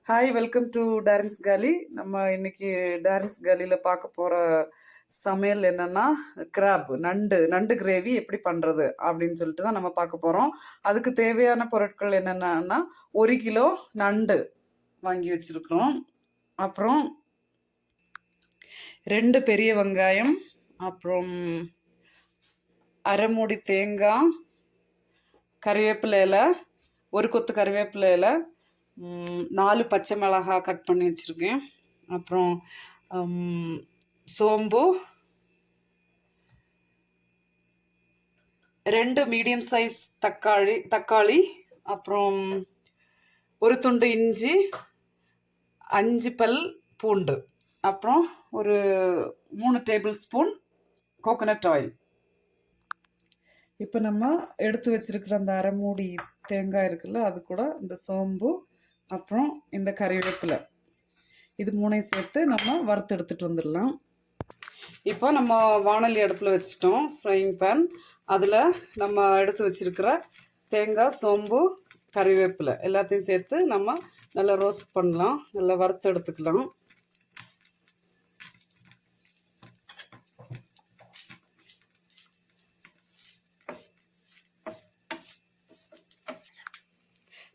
Hi, welcome to டாரின்ஸ் காலி. நம்ம இன்னைக்கு டாரின்ஸ் காலியில் பார்க்க போகிற சமையல் என்னன்னா கிராப் நண்டு கிரேவி எப்படி பண்ணுறது அப்படின்னு சொல்லிட்டு தான் நம்ம பார்க்க போகிறோம். அதுக்கு தேவையான பொருட்கள் என்னென்னா 1 கிலோ நண்டு வாங்கி வச்சுருக்கிறோம். அப்புறம் 2 பெரிய வெங்காயம், அப்புறம் அரை மூடி தேங்காய், கறிவேப்பிலை இலை, 1 கொத்து கறிவேப்பிலை இலை, 4 பச்சை மிளகாய் கட் பண்ணி வச்சுருக்கேன். அப்புறம் சோம்பு, 2 மீடியம் சைஸ் தக்காளி, அப்புறம் 1 துண்டு இஞ்சி, 5 பல் பூண்டு, அப்புறம் ஒரு 3 டேபிள் ஸ்பூன் கோகோனட் ஆயில். இப்போ நம்ம எடுத்து வச்சிருக்கிற அந்த அரை மூடி தேங்காய் இருக்குல்ல, அது கூட இந்த சோம்பு, அப்புறம் இந்த கறிவேப்பிலை, இது 3ஐயும் சேர்த்து நம்ம வறுத்து எடுத்துகிட்டு வந்துடலாம். இப்போ நம்ம வாணலி அடுப்பில் வச்சுட்டோம், ஃப்ரையிங் பேன். அதில் நம்ம எடுத்து வச்சிருக்கிற தேங்காய், சோம்பு, கறிவேப்பிலை எல்லாத்தையும் சேர்த்து நம்ம நல்லா ரோஸ்ட் பண்ணலாம், நல்லா வறுத்து எடுத்துக்கலாம்.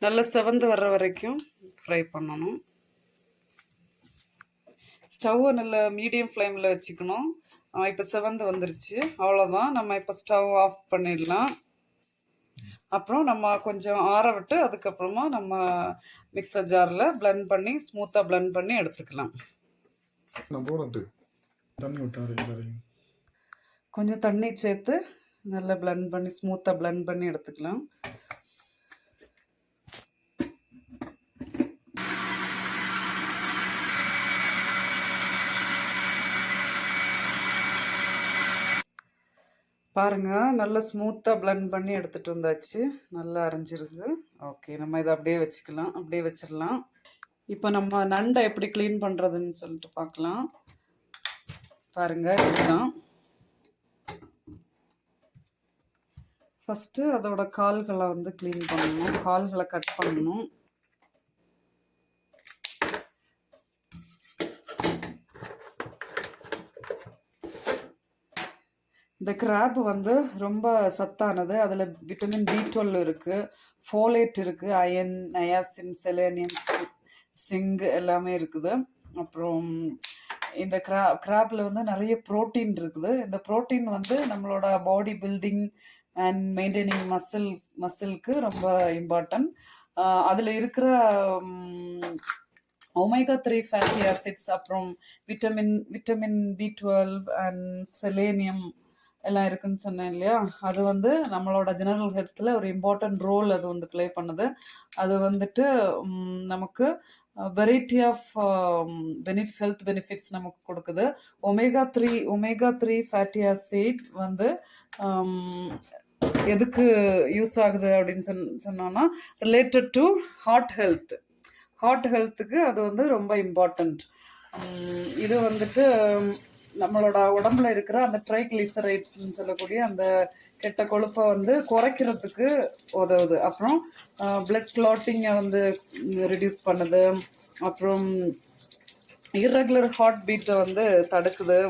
நல்லா செவந்து வர்ற வரைக்கும் ஃப்ரை பண்ணணும். ஸ்டவ்வை நல்லா மீடியம் ஃப்ளேமில் வச்சுக்கணும். இப்போ செவந்து வந்துருச்சு, அவ்வளோதான். நம்ம இப்போ ஸ்டவ் ஆஃப் பண்ணிடலாம். அப்புறம் நம்ம கொஞ்சம் ஆற விட்டு அதுக்கப்புறமா நம்ம மிக்சர் ஜாரில் பிளெண்ட் பண்ணி ஸ்மூத்தாக பிளெண்ட் பண்ணி எடுத்துக்கலாம். கொஞ்சம் தண்ணி சேர்த்து நல்லா பிளெண்ட் பண்ணி ஸ்மூத்தாக பிளெண்ட் பண்ணி எடுத்துக்கலாம். பாருங்கள், நல்லா ஸ்மூத்தாக பிளெண்ட் பண்ணி எடுத்துகிட்டு வந்தாச்சு, நல்லா அரைஞ்சிருக்கு. ஓகே, நம்ம இதை அப்படியே வச்சிடலாம். இப்போ நம்ம நண்டை எப்படி க்ளீன் பண்ணுறதுன்னு சொல்லிட்டு பார்க்கலாம். பாருங்கள், இதுதான். ஃபஸ்ட்டு அதோட கால்களை க்ளீன் பண்ணணும், கால்களை கட் பண்ணணும். இந்த கிராப் ரொம்ப சத்தானது. அதில் விட்டமின் B12 இருக்குது, ஃபோலேட் இருக்குது, அயன், நயாசின், செலேனியம், சிங்க் எல்லாமே இருக்குது. அப்புறம் இந்த கிராப்பில் நிறைய ப்ரோட்டீன் இருக்குது. இந்த ப்ரோட்டீன் நம்மளோட பாடி பில்டிங் அண்ட் மெயின்டைனிங் மசிலுக்கு ரொம்ப இம்பார்ட்டன்ட். அதில் இருக்கிற ஒமேகா 3 ஃபேட்டி ஆசிட்ஸ், அப்புறம் விட்டமின் B12 அண்ட் செலேனியம் எல்லாம் இருக்குன்னு சொன்னேன் இல்லையா, அது நம்மளோட ஜெனரல் ஹெல்த்தில் ஒரு இம்பார்ட்டன்ட் ரோல் அது ப்ளே பண்ணுது. அது நமக்கு வெரைட்டி ஆஃப் ஹெல்த் பெனிஃபிட்ஸ் நமக்கு கொடுக்குது. ஒமேகா 3 ஃபேட்டி ஆசிட் எதுக்கு யூஸ் ஆகுது அப்படின்னு சொன்னோன்னா ரிலேட்டட் டு ஹார்ட் ஹெல்த்துக்கு அது ரொம்ப இம்பார்ட்டண்ட். இது நம்மளோட உடம்புல இருக்கிற அந்த ட்ரைக்ளிசரைட்ஸ்ன்னு சொல்லக்கூடிய அந்த கெட்ட கொழுப்பை குறைக்கிறதுக்கு உதவுது. அப்புறம் பிளட் கிளாட்டிங்கை ரிடியூஸ் பண்ணுது. அப்புறம் இர்ரெகுலர் ஹார்ட் பீட்டை தடுக்குது.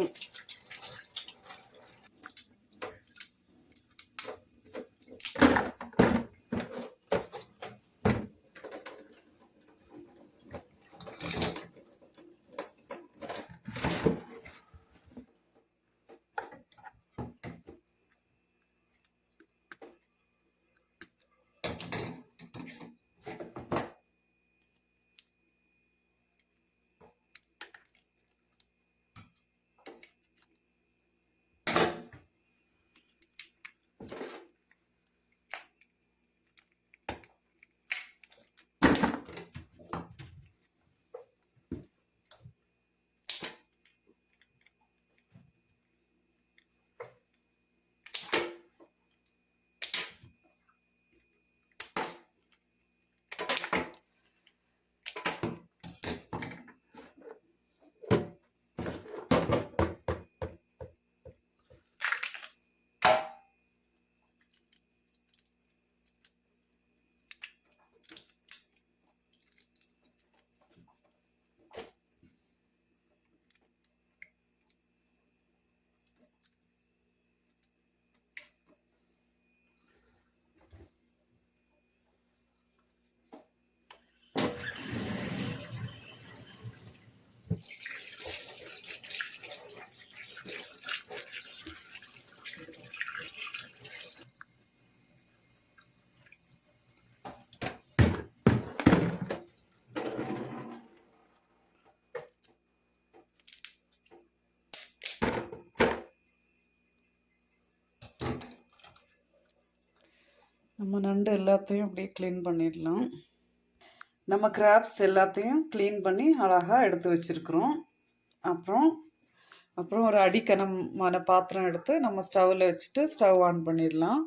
நம்ம நண்டு எல்லாத்தையும் அப்படியே க்ளீன் பண்ணிடலாம். நம்ம கிராப்ஸ் எல்லாத்தையும் க்ளீன் பண்ணி அழகாக எடுத்து வச்சுருக்குறோம். அப்புறம் அப்புறம் ஒரு அடிக்கனமான பாத்திரம் எடுத்து நம்ம ஸ்டவ்வில் வச்சுட்டு ஸ்டவ் ஆன் பண்ணிடலாம்.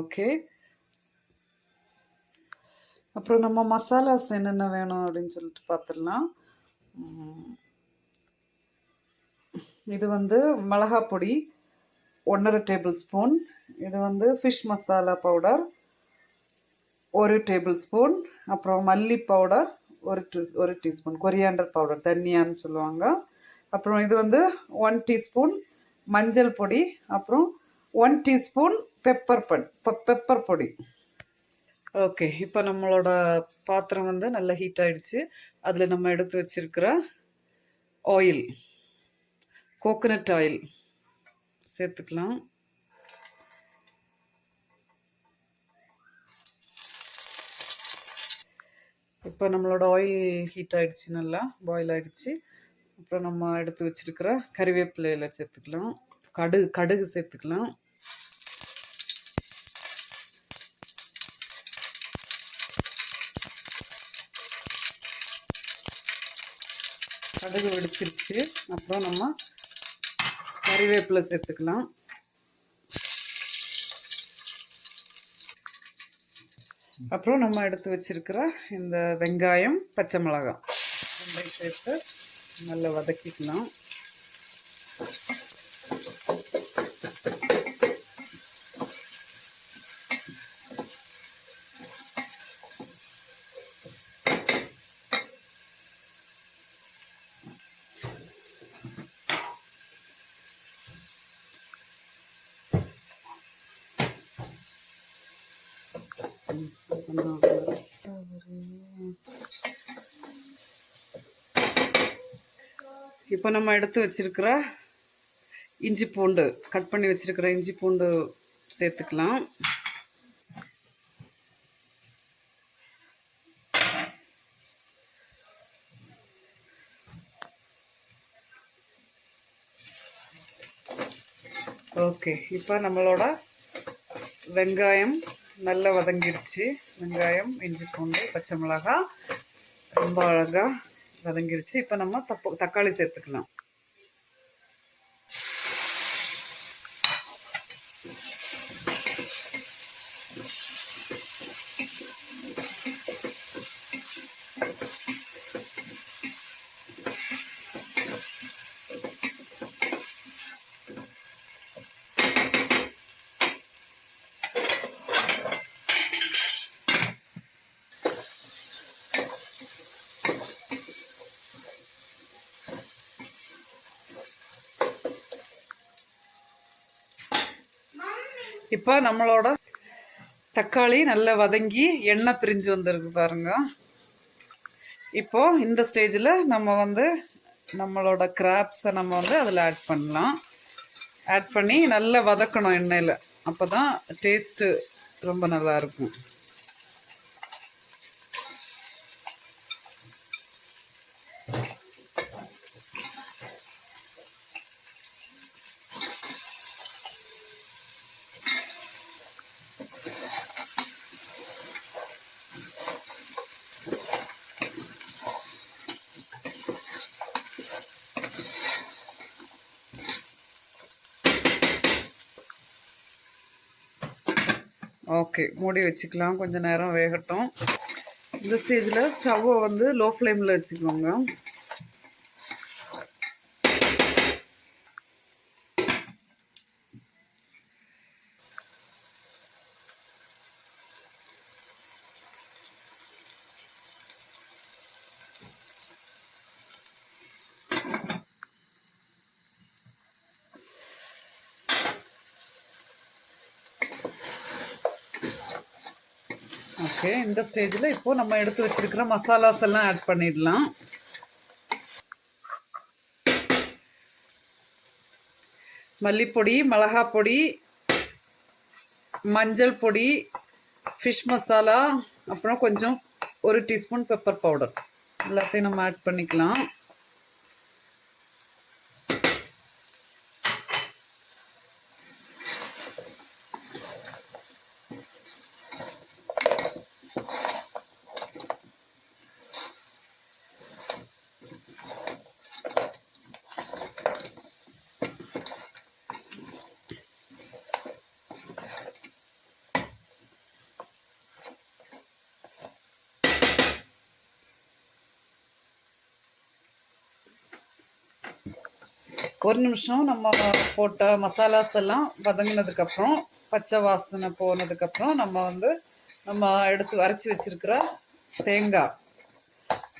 ஓகே. அப்புறம் நம்ம மசாலாஸ் என்னென்ன வேணும் அப்படின்னு சொல்லிட்டு பார்த்துடலாம். இது வந்து மிளகாய் பொடி 1.5 டேபிள் ஸ்பூன். இது வந்து fish masala powder 1 table spoon. அப்புறம் மல்லி பவுடர் ஒரு டீஸ்பூன். கொரியாண்டர் பவுடர் தனியான்னு சொல்லுவாங்க. அப்புறம் இது வந்து 1 டீஸ்பூன் மஞ்சள் பொடி. அப்புறம் 1 டீஸ்பூன் பெப்பர் பொடி. ஓகே, இப்போ நம்மளோட பாத்திரம் வந்து நல்லா ஹீட் ஆயிடுச்சு. அதில் நம்ம எடுத்து வச்சிருக்கிற ஆயில், கோகோனட் ஆயில் சேர்த்துக்கலாம். இப்போ நம்மளோட ஆயில் ஹீட் ஆயிடுச்சு, நல்லா பாயில் ஆயிடுச்சு. அப்புறம் நம்ம எடுத்து வச்சிருக்கிற கறிவேப்பிலையில் சேர்த்துக்கலாம். கடுகு சேர்த்துக்கலாம். கடுகு வெடிச்சிருச்சு. அப்புறம் நம்ம கறிவேப்பிலை சேர்த்துக்கலாம். அப்புறம் நம்ம எடுத்து வச்சிருக்கிற இந்த வெங்காயம், பச்சை மிளகாய் ரெண்டையும் சேர்த்து நல்லா வதக்கிக்கலாம். இப்போ நம்ம எடுத்து வச்சிருக்கிற இஞ்சி பூண்டு, கட் பண்ணி வச்சிருக்கிற இஞ்சி பூண்டு சேர்த்துக்கலாம். ஓகே, இப்போ நம்மளோட வெங்காயம் நல்லா வதங்கிடுச்சு. வெங்காயம், இஞ்சி பூண்டு, பச்சை மிளகாய் ரொம்ப அழகாக வதங்கிடுச்சு. இப்போ நம்ம தக்காளி சேர்த்துக்கலாம். இப்போ நம்மளோட தக்காளி நல்லா வதங்கி எண்ணெய் பிரிஞ்சு வந்துருக்கு பாருங்க. இப்போ இந்த ஸ்டேஜில் நம்ம வந்து நம்மளோட கிராப்ஸை நம்ம வந்து அதில் ஆட் பண்ணலாம். ஆட் பண்ணி நல்லா வதக்கணும் எண்ணெயில். அப்போ தான் டேஸ்ட்டு ரொம்ப நல்லா இருக்கும். ஓகே, மூடி வச்சுக்கலாம். கொஞ்சம் நேரம் வேகட்டும். இந்த ஸ்டேஜில் ஸ்டவ்வை வந்து லோ ஃப்ளேமில் வச்சுக்கோங்க. ஓகே, இந்த ஸ்டேஜில் இப்போது நம்ம எடுத்து வச்சிருக்கிற மசாலாஸ் எல்லாம் ஆட் பண்ணிடலாம். மல்லிப்பொடி, மிளகாய் பொடி, மஞ்சள் பொடி, ஃபிஷ் மசாலா, அப்புறம் கொஞ்சம் 1 டீஸ்பூன் பெப்பர் பவுடர் எல்லாத்தையும் நம்ம ஆட் பண்ணிக்கலாம். ஒரு நிமிஷம் நம்ம போட்ட மசாலாஸ் எல்லாம் வதங்கினதுக்கப்புறம் பச்சை வாசனை போனதுக்கப்புறம் நம்ம எடுத்து அரைச்சி வச்சிருக்கிற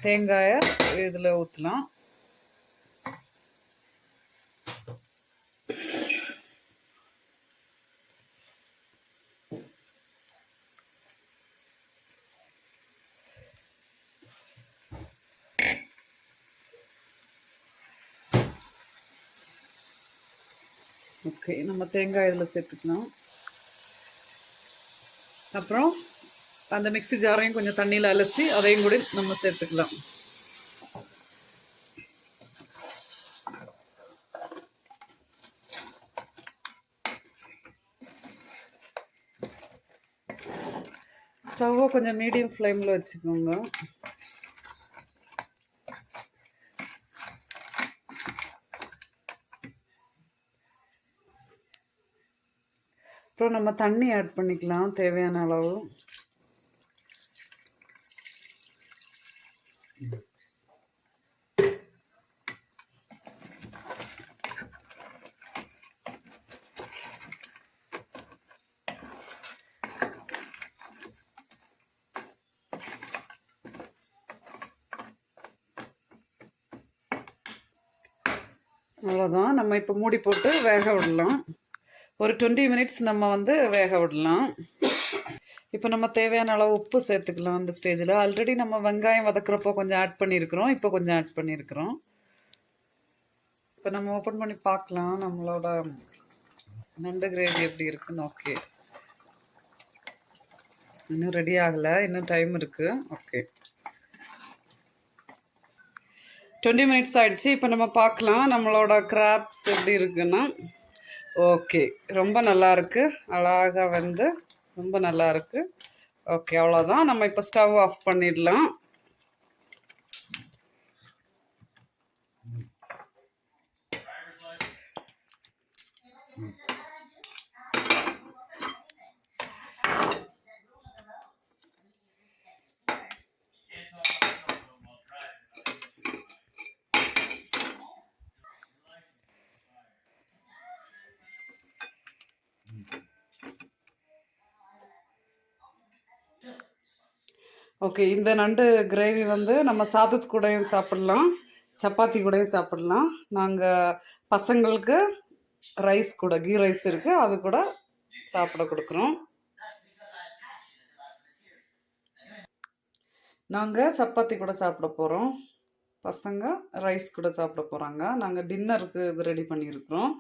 தேங்காயை இதில் ஊற்றலாம். ஓகே, நம்ம தேங்காய் இதில் சேர்த்துக்கலாம். அப்புறம் அந்த மிக்ஸி ஜாரையும் கொஞ்சம் தண்ணியில் அலசி அதையும் கூட நம்ம சேர்த்துக்கலாம். ஸ்டவ்வை கொஞ்சம் மீடியம் ஃப்ளேமில் வச்சுக்கோங்க. அப்புறம் நம்ம தண்ணி ஆட் பண்ணிக்கலாம் தேவையான அளவு. அவ்வளோதான், நம்ம இப்போ மூடி போட்டு வேக விடலாம். ஒரு 20 மினிட்ஸ் நம்ம வேக விடலாம். இப்போ நம்ம தேவையான அளவு உப்பு சேர்த்துக்கலாம். அந்த ஸ்டேஜில் ஆல்ரெடி நம்ம வெங்காயம் வதக்குறப்போ கொஞ்சம் ஆட் பண்ணியிருக்கிறோம், இப்போ கொஞ்சம் ஆட் பண்ணியிருக்கிறோம். இப்போ நம்ம ஓப்பன் பண்ணி பார்க்கலாம் நம்மளோட நண்டு கிரேவி எப்படி இருக்குன்னு. ஓகே, இன்னும் ரெடி ஆகலை, இன்னும் டைம் இருக்குது. ஓகே, 20 மினிட்ஸ் ஆகிடுச்சு. இப்போ நம்ம பார்க்கலாம் நம்மளோட கிராப்ஸ் எப்படி இருக்குன்னா. ஓகே, ரொம்ப நல்லா இருக்குது, அழகாக ரொம்ப நல்லா இருக்குது. ஓகே, அவ்வளோதான், நம்ம இப்போ ஸ்டவ் ஆஃப் பண்ணிடலாம். ஓகே, இந்த நண்டு கிரேவி நம்ம சாதத்து கூடயும் சாப்பிட்லாம், சப்பாத்தி கூடயும் சாப்பிட்லாம். நாங்கள் பசங்களுக்கு ரைஸ் கூட, கீ ரைஸ் இருக்குது, அது கூட சாப்பிட கொடுக்குறோம். நாங்கள் சப்பாத்தி கூட சாப்பிட போகிறோம், பசங்க ரைஸ் கூட சாப்பிட போகிறாங்க. நாங்கள் டின்னருக்கு இது ரெடி பண்ணியிருக்கிறோம்.